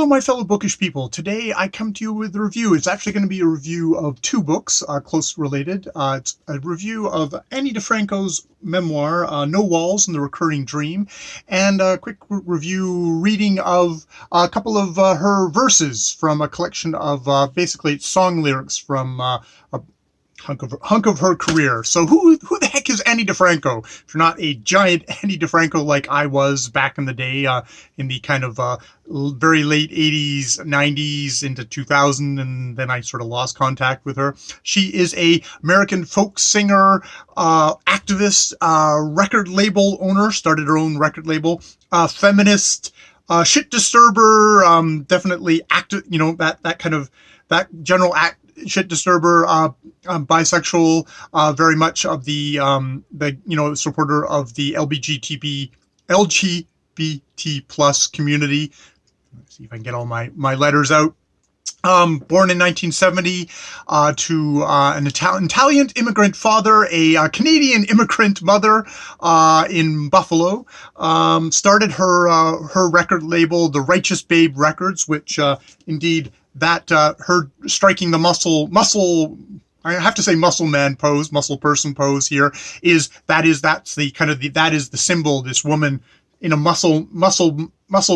Hello, my fellow bookish people. Today I come to you with a review. It's actually going to be a review of two books, close related. It's a review of Ani DiFranco's memoir, No Walls and the Recurring Dream, and a quick review reading of a couple of her verses from a collection of basically song lyrics from a hunk of her career. So who the heck is Ani DiFranco? If you're not a giant Ani DiFranco like I was back in the day, in the kind of very late 80s, 90s into 2000, and then I sort of lost contact with her. She is a American folk singer, activist, record label owner, started her own record label, feminist, shit disturber, definitely active, that kind of, that general shit disturber, bisexual, very much of the supporter of the LGBT plus community. Let's see if I can get all my letters out. Born in 1970 to an Italian immigrant father, a Canadian immigrant mother in Buffalo. Started her record label, the Righteous Babe Records, which indeed that her striking the muscle. I have to say muscle man pose, muscle person pose here that is the symbol. This woman in a muscle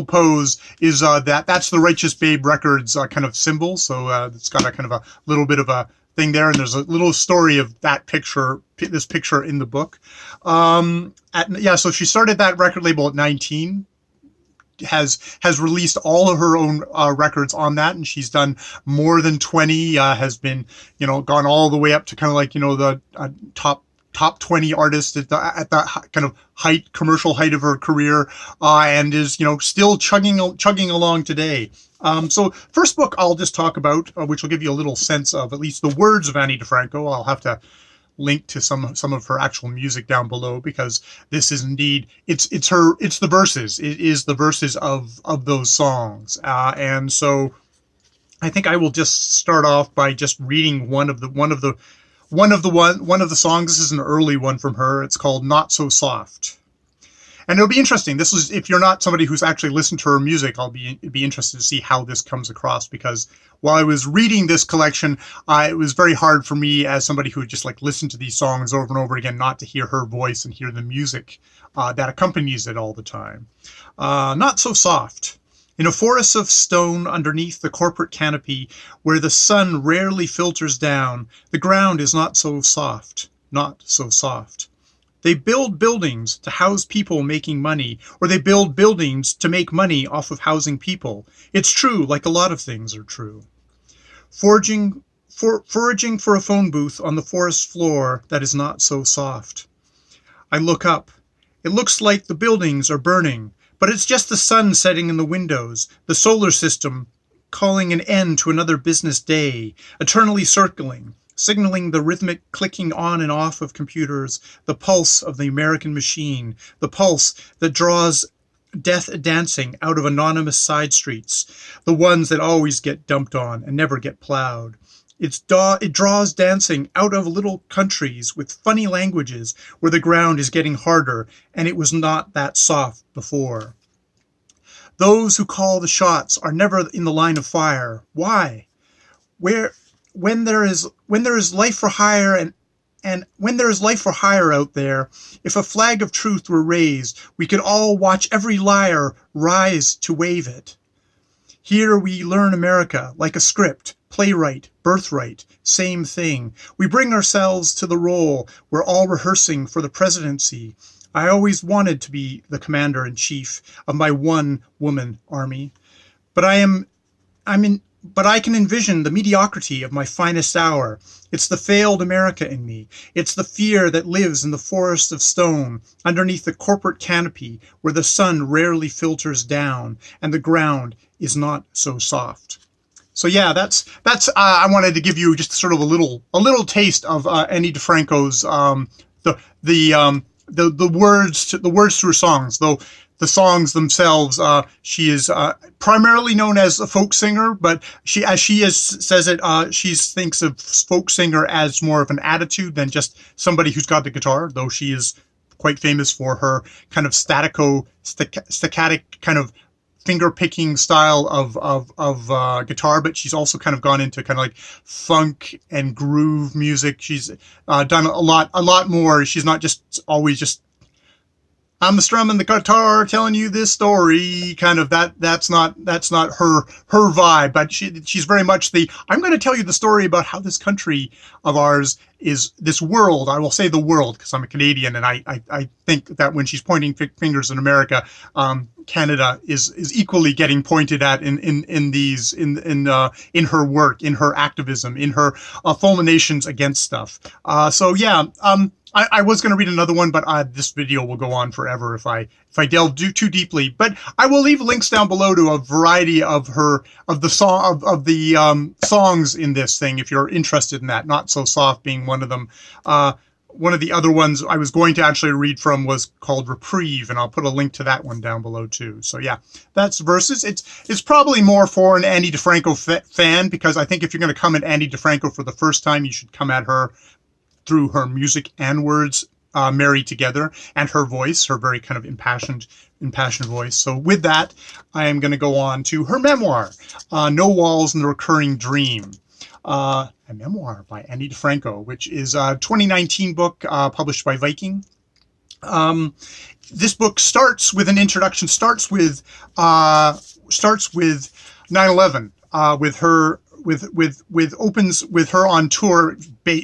pose is that's the Righteous Babe Records kind of symbol. So it's got a kind of a little bit of a thing there, and there's a little story of that picture, this picture in the book. So she started that record label at 19. Has released all of her own records on that, and she's done more than 20. Has been gone all the way up to kind of like the top 20 artist at the kind of commercial height of her career, and is still chugging along today. So first book I'll just talk about, which will give you a little sense of at least the words of Ani DiFranco. I'll have to link to some of her actual music down below, because this is indeed it's the verses. It is the verses of those songs, and so I think I will just start off by just reading one of the songs. This is an early one from her. It's called Not So Soft. And it'll be interesting. This is, if you're not somebody who's actually listened to her music, it'd be interested to see how this comes across, because while I was reading this collection, it was very hard for me as somebody who would just like listen to these songs over and over again, not to hear her voice and hear the music that accompanies it all the time. Not so soft. In a forest of stone underneath the corporate canopy, where the sun rarely filters down, the ground is not so soft, not so soft. They build buildings to house people making money, or they build buildings to make money off of housing people. It's true, like a lot of things are true. Foraging for a phone booth on the forest floor that is not so soft. I look up. It looks like the buildings are burning, but it's just the sun setting in the windows, the solar system calling an end to another business day, eternally circling, signaling the rhythmic clicking on and off of computers, the pulse of the American machine, the pulse that draws death dancing out of anonymous side streets, the ones that always get dumped on and never get plowed. It draws dancing out of little countries with funny languages where the ground is getting harder and it was not that soft before. Those who call the shots are never in the line of fire. Why? When there is life for hire and when there is life for hire out there, if a flag of truth were raised, we could all watch every liar rise to wave it. Here we learn America like a script, playwright, birthright, same thing. We bring ourselves to the role. We're all rehearsing for the presidency. I always wanted to be the commander-in-chief of my one-woman army, but I can envision the mediocrity of my finest hour. It's the failed America in me. It's the fear that lives in the forest of stone, underneath the corporate canopy, where the sun rarely filters down and the ground is not so soft. So yeah, that's. I wanted to give you just sort of a little taste of Ani DiFranco's the words to her songs, though. The songs themselves, she is primarily known as a folk singer, but she thinks of folk singer as more of an attitude than just somebody who's got the guitar, though she is quite famous for her kind of staccato kind of finger picking style of guitar, but she's also kind of gone into kind of like funk and groove music. She's done a lot more. She's not just always just I'm strumming the guitar telling you this story kind of that's not her vibe, but she's very much the I'm going to tell you the story about how this country of ours is this world. I will say the world because I'm a Canadian, and I think that when she's pointing fingers in America, Canada is equally getting pointed at in her work, in her activism, in her fulminations against stuff. So yeah. I was going to read another one, but this video will go on forever if I delve too deeply. But I will leave links down below to a variety of the songs in this thing if you're interested in that. Not So Soft being one of them. One of the other ones I was going to actually read from was called Reprieve, and I'll put a link to that one down below too. So yeah, that's Verses. It's probably more for an Ani DiFranco fan, because I think if you're going to come at Ani DiFranco for the first time, you should come at her through her music and words married together, and her voice, her very kind of impassioned voice. So with that, I am going to go on to her memoir, No Walls and the Recurring Dream. A memoir by Ani DiFranco, which is a 2019 book published by Viking. This book starts with an introduction, starts with 9/11, opens with her on tour,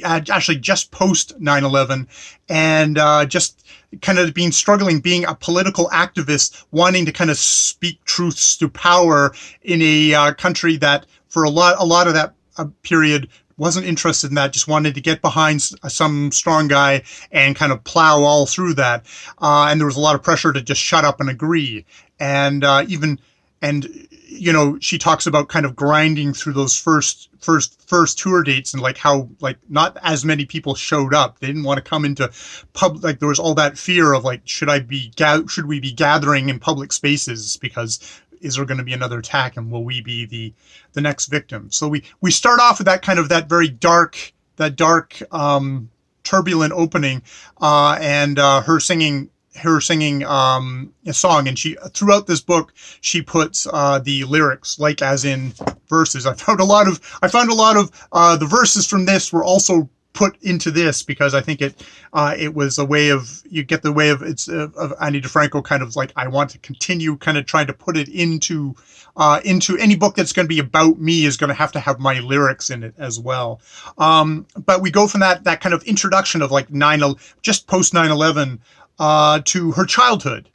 actually just post 9/11, and just kind of struggling, being a political activist, wanting to kind of speak truths to power in a country that for a lot of that period wasn't interested in that, just wanted to get behind some strong guy and kind of plow all through that. And there was a lot of pressure to just shut up and agree. And you know, she talks about kind of grinding through those first tour dates, and like how like not as many people showed up. They didn't want to come into public. Like there was all that fear of like, should we be gathering in public spaces, because is there going to be another attack, and will we be the next victim? So we start off with that very dark, turbulent opening, and her singing a song. And she, throughout this book, she puts the lyrics, like as in verses. I found a lot of the verses from this were also put into this, because I think it was a way of, you get the way of Ani DiFranco kind of like, I want to continue kind of trying to put it into any book that's going to be about me is going to have my lyrics in it as well. But we go from that kind of introduction of like just post 9/11 to her childhood.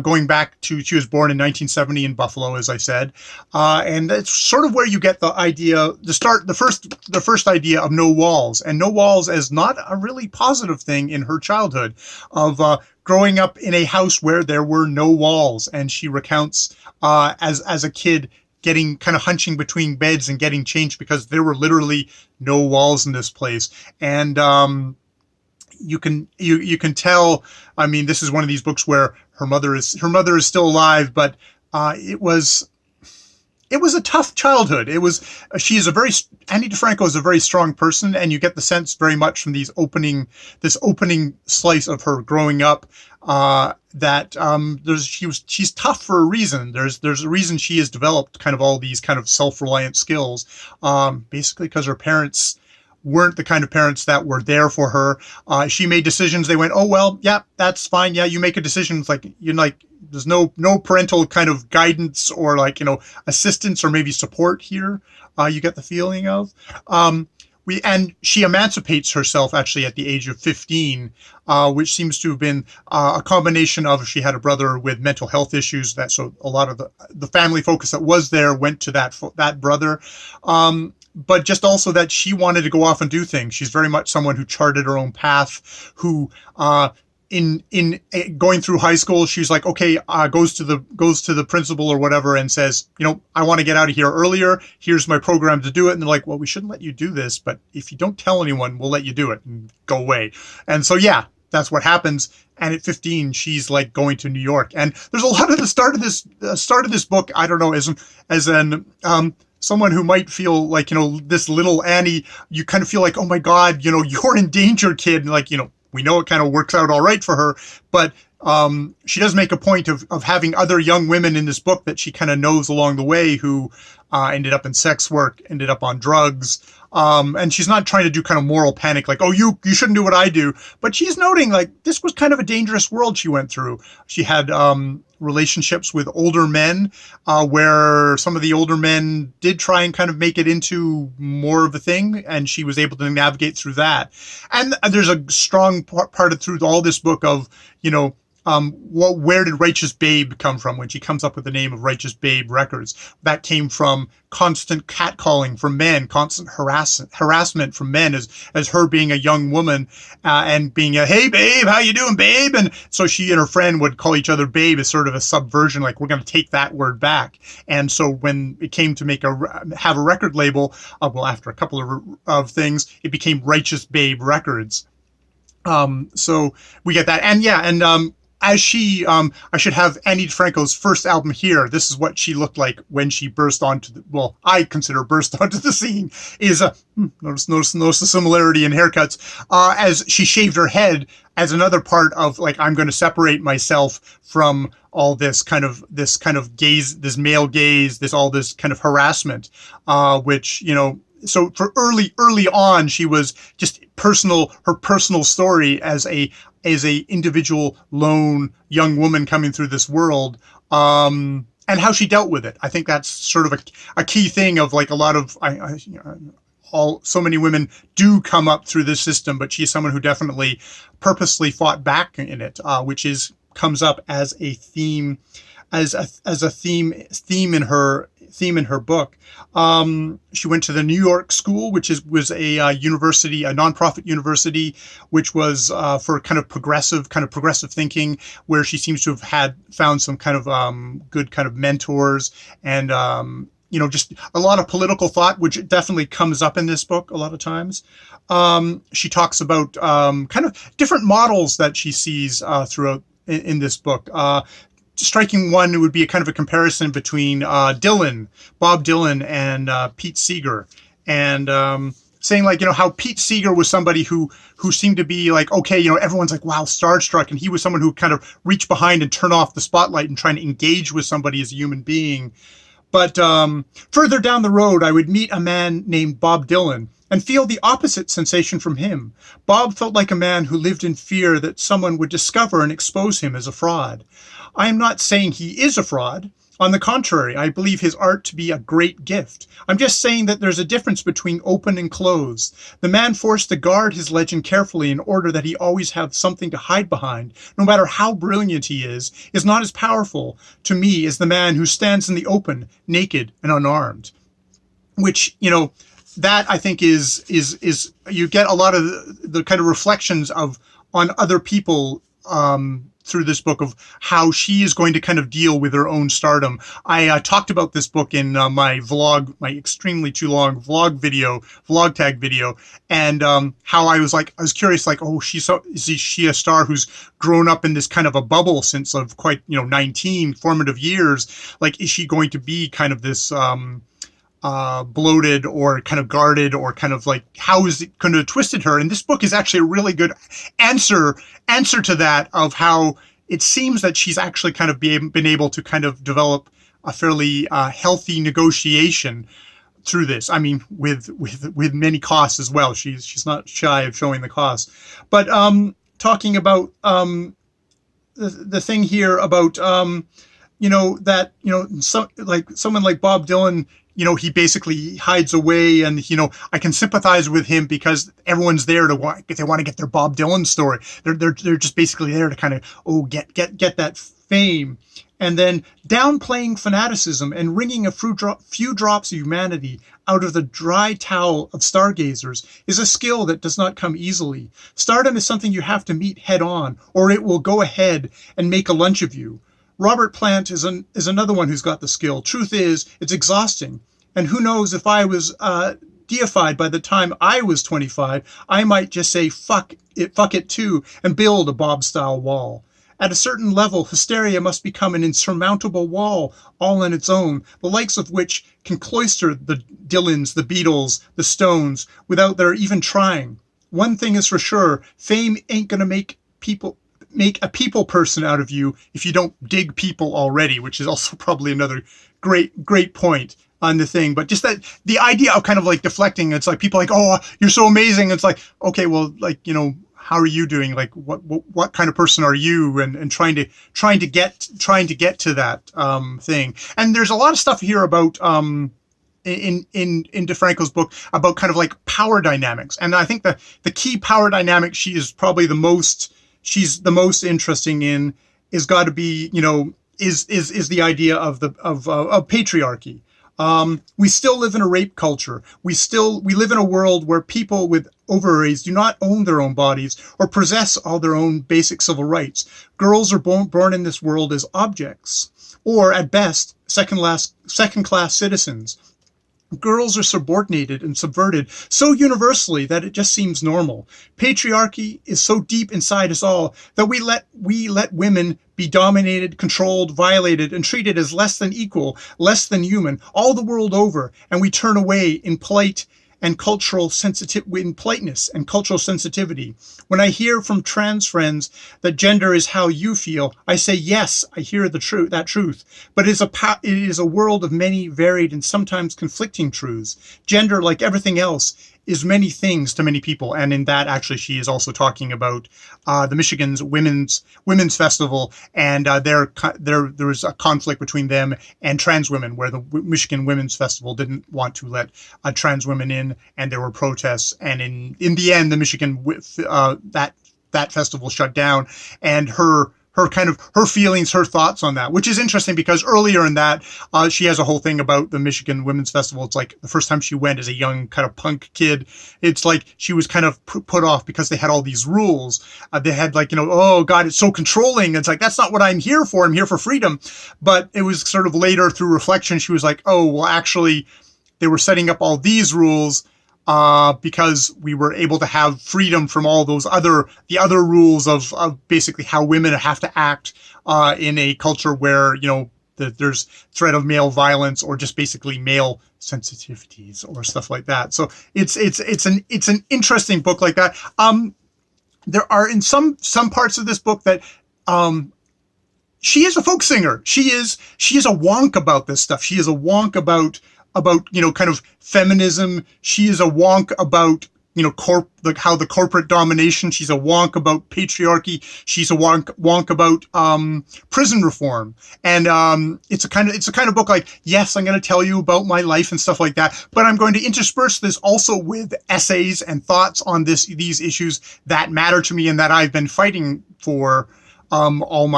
Going back to, she was born in 1970 in Buffalo, as I said, and that's sort of where you get the idea, the first idea of No Walls, and No Walls as not a really positive thing in her childhood, of growing up in a house where there were no walls. And she recounts as a kid getting kind of hunching between beds and getting changed because there were literally no walls in this place. And you can tell, I mean, this is one of these books where her mother is still alive, but it was a tough childhood. Ani DiFranco is a very strong person, and you get the sense very much from this opening slice of her growing up, that she's tough for a reason. There's a reason she has developed kind of all these kind of self-reliant skills, basically because her parents weren't the kind of parents that were there for her. She made decisions. They went, oh, well, yeah, that's fine. Yeah, you make a decision. It's like, there's no parental kind of guidance or like, assistance or maybe support here. You get the feeling of, and she emancipates herself actually at the age of 15, which seems to have been a combination of, she had a brother with mental health issues, so a lot of the family focus that was there went to that brother. But just also that she wanted to go off and do things. She's very much someone who charted her own path, who in going through high school, she's like, okay, goes to the principal or whatever and says, I want to get out of here earlier. Here's my program to do it. And they're like, well, we shouldn't let you do this, but if you don't tell anyone, we'll let you do it and go away. And so, yeah, that's what happens. And at 15, she's like going to New York. And there's a lot of the start of this book, I don't know, as an someone who might feel like, this little Annie, you kind of feel like, oh my God, you're in danger, kid. And like, we know it kind of works out all right for her, but she does make a point of having other young women in this book that she kind of knows along the way who ended up in sex work, ended up on drugs. And she's not trying to do kind of moral panic, like, oh, you shouldn't do what I do. But she's noting, like, this was kind of a dangerous world she went through. She had relationships with older men, where some of the older men did try and kind of make it into more of a thing, and she was able to navigate through that. And there's a strong part of through all this book of, where did Righteous Babe come from when she comes up with the name of Righteous Babe Records? That came from constant catcalling from men, constant harassment from men as her being a young woman, and being a, hey babe, how you doing, babe? And so she and her friend would call each other babe as sort of a subversion, like, we're going to take that word back. And so when it came to have a record label, after a couple of things, it became Righteous Babe Records. So we get that. And as she, I should have Ani DiFranco's first album here. This is what she looked like when she burst onto I consider burst onto the scene, is notice the similarity in haircuts, as she shaved her head as another part of, like, I'm going to separate myself from all this kind of gaze, this male gaze, all this kind of harassment, which, so for early on, she was just her personal story as a individual lone young woman coming through this world, and how she dealt with it. I think that's sort of a key thing of, like, a lot of, so many women do come up through this system, but she's someone who definitely purposely fought back in it, which comes up as a theme, theme in her book. She went to the New York School, which was a university, a nonprofit university, which was for kind of progressive thinking, where she seems to have found some kind of good kind of mentors, and just a lot of political thought, which definitely comes up in this book a lot of times. She talks about kind of different models that she sees throughout in this book. Striking one would be a kind of a comparison between Bob Dylan, and Pete Seeger, and saying, like, how Pete Seeger was somebody who seemed to be like, okay, everyone's like, wow, starstruck, and he was someone who kind of reached behind and turned off the spotlight and trying to engage with somebody as a human being. But further down the road, I would meet a man named Bob Dylan and feel the opposite sensation from him. Bob felt like a man who lived in fear that someone would discover and expose him as a fraud. I am not saying he is a fraud. On the contrary, I believe his art to be a great gift. I'm just saying that there's a difference between open and closed. The man forced to guard his legend carefully in order that he always have something to hide behind, no matter how brilliant he is not as powerful to me as the man who stands in the open, naked and unarmed. Which, that I think is you get a lot of the kind of reflections on other people through this book, of how she is going to kind of deal with her own stardom. I talked about this book in my vlog, my extremely too long vlog tag video, and how I was curious, like, oh, is she a star who's grown up in this kind of a bubble since of quite 19 formative years? Like, is she going to be kind of this bloated or kind of guarded, or kind of like, how is it going to have twisted her? And this book is actually a really good answer to that, of how it seems that she's actually kind of been able to kind of develop a fairly healthy negotiation through this. I mean, with many costs as well. She's not shy of showing the costs. But talking about the thing here about that like someone like Bob Dylan, he basically hides away, and I can sympathize with him because everyone's there if they want to get their Bob Dylan story. They're just basically there to kind of get that fame, and then downplaying fanaticism and wringing a few drops of humanity out of the dry towel of stargazers is a skill that does not come easily. Stardom is something you have to meet head on, or it will go ahead and make a lunch of you. Robert Plant is another one who's got the skill. Truth is, it's exhausting. And who knows, if I was deified by the time I was 25, I might just say fuck it too, and build a Bob-style wall. At a certain level, hysteria must become an insurmountable wall all on its own, the likes of which can cloister the Dylans, the Beatles, the Stones, without their even trying. One thing is for sure, fame ain't gonna make people make a people person out of you if you don't dig people already, which is also probably another great point on the thing. But just that the idea of kind of like deflecting, it's like people like, oh, you're so amazing. It's like, okay, well, like, you know, how are you doing? Like, what kind of person are you? And trying to get to that thing. And there's a lot of stuff here about in DiFranco's book about kind of like power dynamics. And I think the key power dynamic she is probably she's the most interesting in is got to be, you know, is the idea of patriarchy. We still live in a rape culture. We live in a world where people with ovaries do not own their own bodies or possess all their own basic civil rights. Girls are born in this world as objects, or at best, second-class citizens. Girls are subordinated and subverted so universally that it just seems normal. Patriarchy is so deep inside us all that we let women be dominated, controlled, violated, and treated as less than equal, less than human, all the world over, and we turn away in politeness and cultural sensitivity. When I hear from trans friends that gender is how you feel, I say yes, I hear that truth. But it is a world of many varied and sometimes conflicting truths. Gender, like everything else, is many things to many people, and in that, actually, she is also talking about the Michigan's women's festival, and there was a conflict between them and trans women, where the Michigan Women's Festival didn't want to let trans women in, and there were protests, and in the end, the Michigan that festival shut down, and her feelings, her thoughts on that, which is interesting because earlier in that, she has a whole thing about the Michigan Women's Festival. It's like the first time she went as a young kind of punk kid, it's like she was kind of put off because they had all these rules. They had like, you know, oh God, it's so controlling. It's like, that's not what I'm here for. I'm here for freedom. But it was sort of later through reflection, she was like, oh, well, actually, they were setting up all these rules because we were able to have freedom from all those other rules of basically how women have to act in a culture where, you know, there's threat of male violence or just basically male sensitivities or stuff like that. So it's an interesting book like that. There are in some parts of this book that she is a folk singer. She is a wonk about this stuff. She is a wonk about, you know, kind of feminism. She is a wonk about, you know, how the corporate domination. She's a wonk about patriarchy. She's a wonk about prison reform. And it's a kind of book like, yes, I'm going to tell you about my life and stuff like that, but I'm going to intersperse this also with essays and thoughts on these issues that matter to me and that I've been fighting for all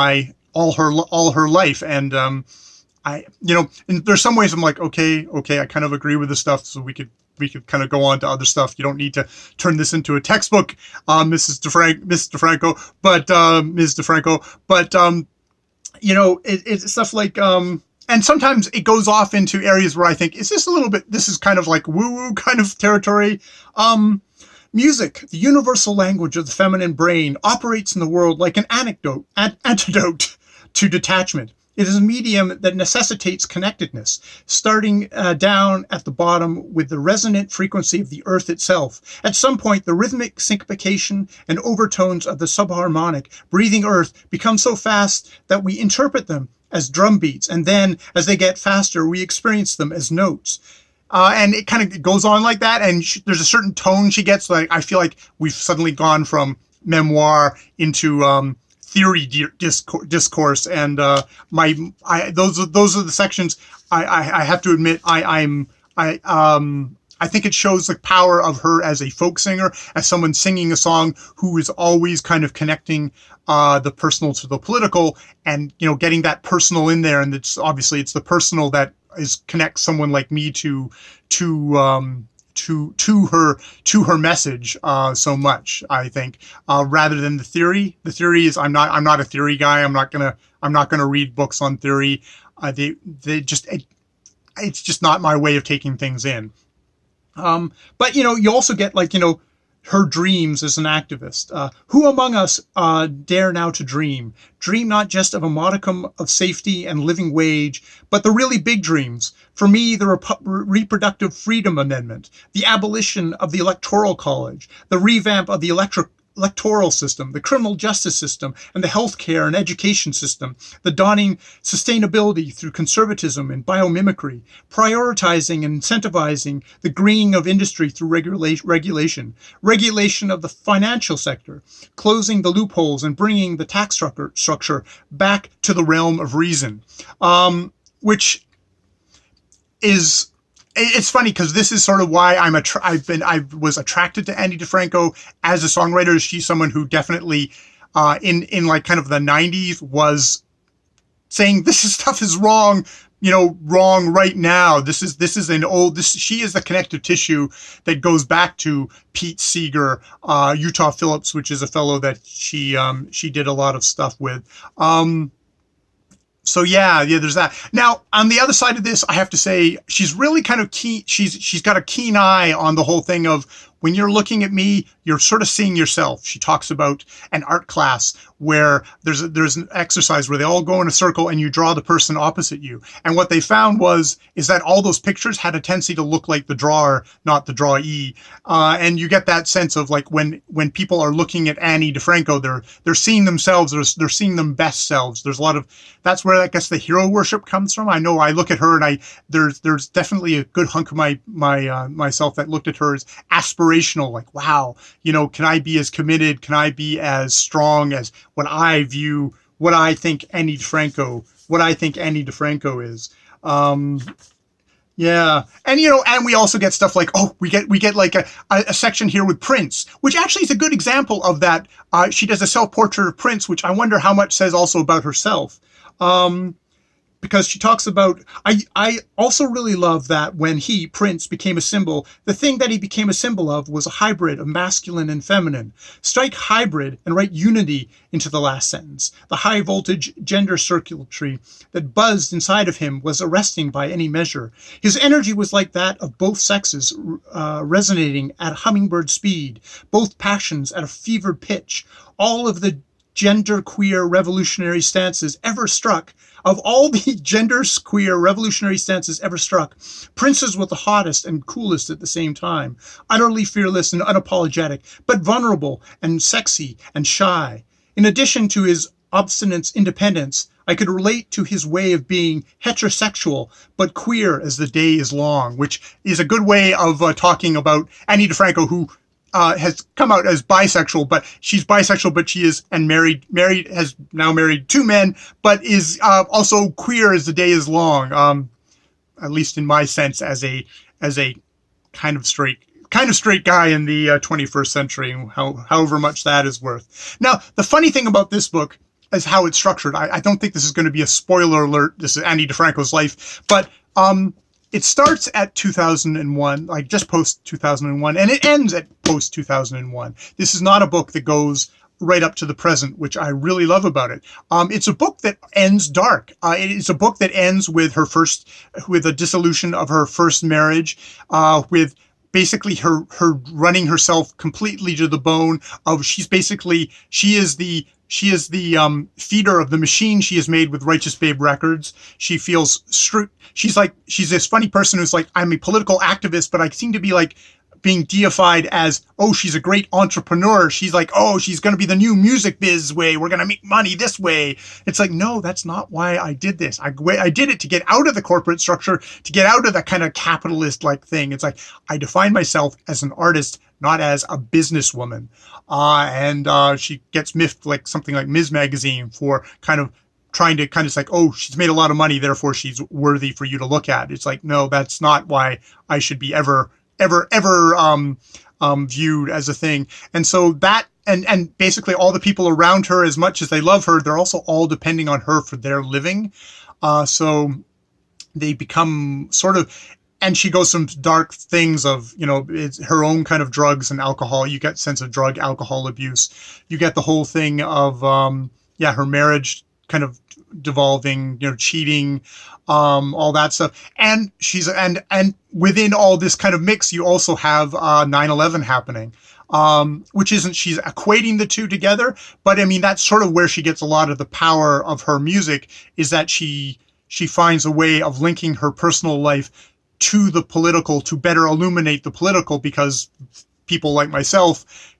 her life. And you know, and there's some ways I'm like, okay, I kind of agree with this stuff, so we could kind of go on to other stuff. You don't need to turn this into a textbook, Ms. DiFranco, but you know, it's stuff like, and sometimes it goes off into areas where I think, this is kind of like woo-woo kind of territory. Music, the universal language of the feminine brain, operates in the world like an antidote to detachment. It is a medium that necessitates connectedness, starting down at the bottom with the resonant frequency of the earth itself. At some point, the rhythmic syncopation and overtones of the subharmonic, breathing earth become so fast that we interpret them as drum beats, and then, as they get faster, we experience them as notes. And it kind of goes on like that, and there's a certain tone she gets. Like, I feel like we've suddenly gone from memoir into theory discourse, and those are the sections I have to admit I think it shows the power of her as a folk singer, as someone singing a song who is always kind of connecting the personal to the political, and, you know, getting that personal in there. And it's the personal that connects someone like me to her message so much, I think, rather than the theory. The theory is, I'm not a theory guy. I'm not gonna read books on theory. It's just not my way of taking things in. But, you know, you also get, like, you know, her dreams as an activist. Who among us dare now to dream? Dream not just of a modicum of safety and living wage, but the really big dreams. For me, the Reproductive Freedom Amendment, the abolition of the Electoral College, the revamp of the electoral system, the criminal justice system, and the healthcare and education system, the dawning sustainability through conservatism and biomimicry, prioritizing and incentivizing the greening of industry through regulation of the financial sector, closing the loopholes and bringing the tax structure back to the realm of reason, which is, it's funny because this is sort of why I was attracted to Ani DiFranco as a songwriter. She's someone who definitely in like kind of the 90s was saying stuff is wrong, wrong right now. She is the connective tissue that goes back to Pete Seeger, Utah Phillips, which is a fellow that she did a lot of stuff with. So yeah, there's that. Now, on the other side of this, I have to say she's really kind of keen. She's got a keen eye on the whole thing of, when you're looking at me, you're sort of seeing yourself. She talks about an art class where there's an exercise where they all go in a circle and you draw the person opposite you. And what they found is that all those pictures had a tendency to look like the drawer, not the drawee. And you get that sense of like when people are looking at Ani DiFranco, they're seeing themselves, they're seeing them best selves. There's a lot of, that's where I guess the hero worship comes from. I know I look at her and there's definitely a good hunk of myself that looked at her as aspirational, like, wow, can I be as committed? Can I be as strong as what I think Ani DiFranco is? Yeah. And, and we also get stuff like, we get like a section here with Prince, which actually is a good example of that. She does a self-portrait of Prince, which I wonder how much says also about herself. Because she talks about, I also really love that when Prince, became a symbol, the thing that he became a symbol of was a hybrid of masculine and feminine. Strike hybrid and write unity into the last sentence. The high voltage gender circuitry that buzzed inside of him was arresting by any measure. His energy was like that of both sexes, resonating at hummingbird speed, both passions at a fevered pitch. All of the genderqueer revolutionary stances ever struck, Prince's was the hottest and coolest at the same time, utterly fearless and unapologetic, but vulnerable and sexy and shy. In addition to his obstinate independence, I could relate to his way of being heterosexual, but queer as the day is long, which is a good way of talking about Ani DiFranco, who has come out as bisexual, but she's bisexual, but she is has now married two men, but is also queer as the day is long. At least in my sense, as a kind of straight guy in the 21st century, however much that is worth. Now, the funny thing about this book is how it's structured. I don't think this is going to be a spoiler alert. This is Ani DiFranco's life, but it starts at 2001, like just post 2001, and it ends at post 2001. This is not a book that goes right up to the present, which I really love about it. It's a book that ends dark. It is a book that ends with with a dissolution of her first marriage, with basically her running herself completely to the bone. She is the feeder of the machine she has made with Righteous Babe Records. She feels she's this funny person who's like, I'm a political activist, but I seem to be like being deified as, she's a great entrepreneur. She's like, she's going to be the new music biz way. We're going to make money this way. It's like, no, that's not why I did this. I did it to get out of the corporate structure, to get out of that kind of capitalist like thing. It's like, I define myself as an artist, not as a businesswoman. And she gets miffed like something like Ms. Magazine for kind of trying to it's like, she's made a lot of money, therefore she's worthy for you to look at. It's like, no, that's not why I should be ever viewed as a thing. And so that, and basically all the people around her, as much as they love her, they're also all depending on her for their living. So they become sort of, and she goes some dark things of, it's her own kind of drugs and alcohol. You get sense of drug, alcohol abuse. You get the whole thing of, her marriage kind of devolving, cheating, all that stuff. And and within all this kind of mix, you also have 9/11 happening, which isn't, she's equating the two together. But I mean, that's sort of where she gets a lot of the power of her music, is that she finds a way of linking her personal life to the political, to better illuminate the political, because people like myself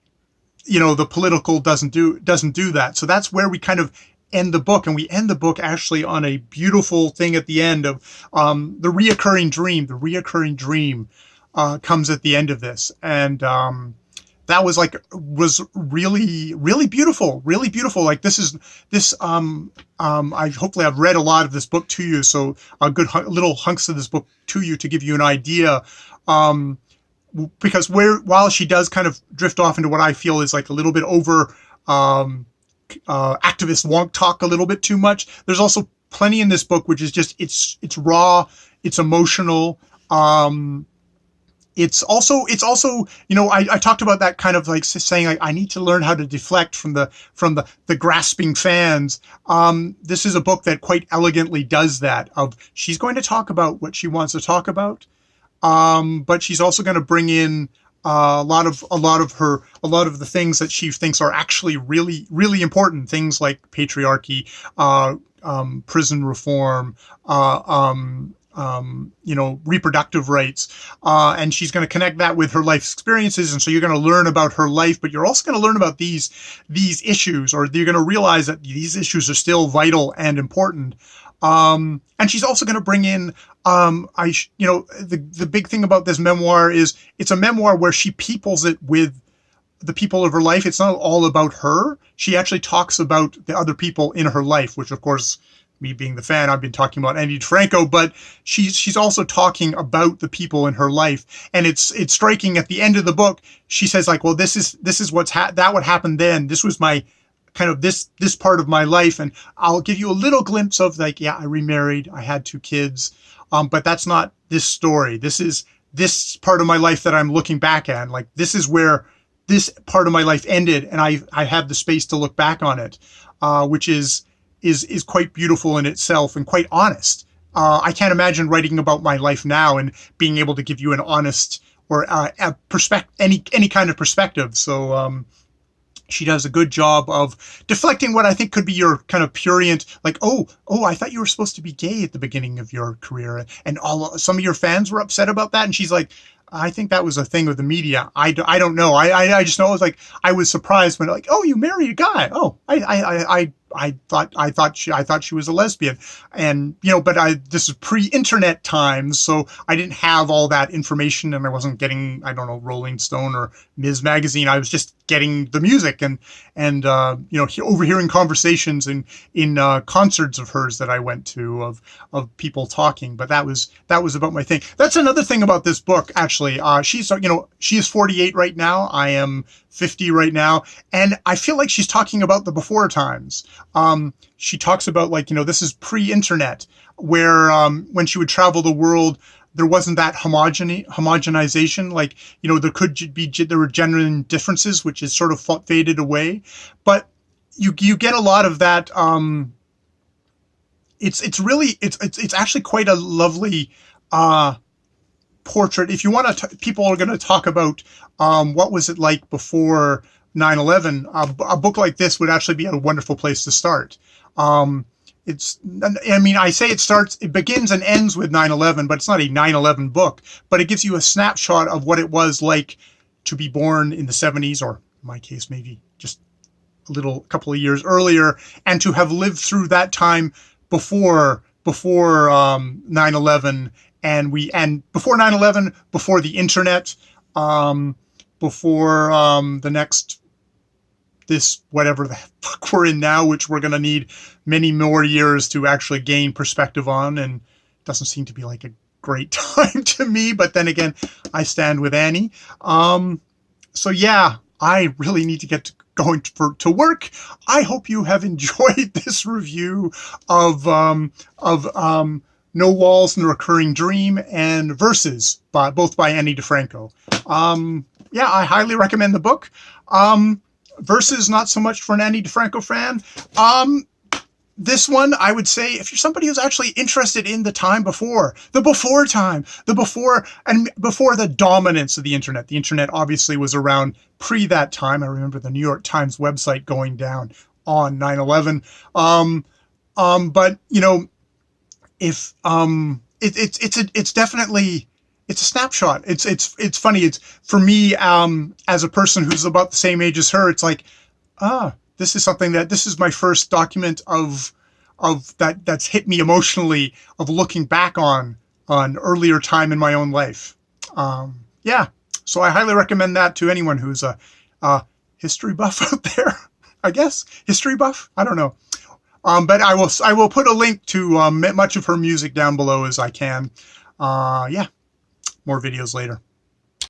the political doesn't do that. So that's where we kind of end the book, and we end the book actually on a beautiful thing at the end of the reoccurring dream. The reoccurring dream comes at the end of this, and that was really, really beautiful, really beautiful. Like I hopefully I've read a lot of this book to you, so a good little hunks of this book to you to give you an idea. Because while she does kind of drift off into what I feel is like a little bit over activist wonk talk a little bit too much, there's also plenty in this book which is just it's raw, it's emotional. It's also I talked about that kind of like saying like I need to learn how to deflect from the grasping fans. This is a book that quite elegantly does that. She's going to talk about what she wants to talk about, but she's also going to bring in a lot of the things that she thinks are actually really, really important. Things like patriarchy, prison reform, reproductive rights, and she's going to connect that with her life experiences. And so you're going to learn about her life, but you're also going to learn about these issues, or you're going to realize that these issues are still vital and important. And she's also going to bring in, the big thing about this memoir is it's a memoir where she peoples it with the people of her life. It's not all about her. She actually talks about the other people in her life, which of course, me being the fan, I've been talking about Ani DiFranco, but she's also talking about the people in her life. And it's striking at the end of the book. She says like, well, this is what's that what happened then. This was my kind of this part of my life. And I'll give you a little glimpse of like, yeah, I remarried, I had 2 kids. But that's not this story. This is this part of my life that I'm looking back at. Like, this is where this part of my life ended. And I have the space to look back on it, which is quite beautiful in itself and quite honest. I can't imagine writing about my life now and being able to give you an honest or any kind of perspective. So she does a good job of deflecting what I think could be your kind of prurient, like, oh, I thought you were supposed to be gay at the beginning of your career, and some of your fans were upset about that. And she's like, I think that was a thing of the media. I don't know. I just know it was like I was surprised when like, oh, you married a guy. Oh, I thought she was a lesbian, and but this is pre-internet times, so I didn't have all that information, and I wasn't getting, I don't know, Rolling Stone or Ms. Magazine. I was just getting the music and overhearing conversations in concerts of hers that I went to of people talking. But that was about my thing. That's another thing about this book, actually. She is 48 right now. I am 50 right now, and I feel like she's talking about the before times. She talks about like, this is pre-internet, where when she would travel the world, there wasn't that homogenization. Like, there were genuine differences, which is sort of faded away. But you get a lot of that. It's actually quite a lovely portrait. If you want to, people are going to talk about what was it like before 9/11. A book like this would actually be a wonderful place to start. It begins and ends with 9/11, but it's not a 9/11 book, but it gives you a snapshot of what it was like to be born in the 70s, or in my case, maybe just a couple of years earlier, and to have lived through that time before 9/11, and before 9/11, before the internet, before this whatever the fuck we're in now, which we're going to need many more years to actually gain perspective on, and it doesn't seem to be like a great time to me. But then again, I stand with Annie. So yeah, I really need to get going to work. I hope you have enjoyed this review of No Walls and the Recurring Dream and Verses, both by Ani DiFranco. Yeah, I highly recommend the book. Versus, not so much for an Ani DiFranco fan. This one, I would say, if you're somebody who's actually interested in the time before, before the dominance of the internet. The internet obviously was around pre that time. I remember the New York Times website going down on 9/11. But it's it's a snapshot. It's funny. It's for me, as a person who's about the same age as her, it's like, this is my first document of that's hit me emotionally, of looking back on earlier time in my own life. Yeah. So I highly recommend that to anyone who's a history buff out there. I guess history buff. I don't know. But I will put a link to much of her music down below as I can. Yeah, more videos later.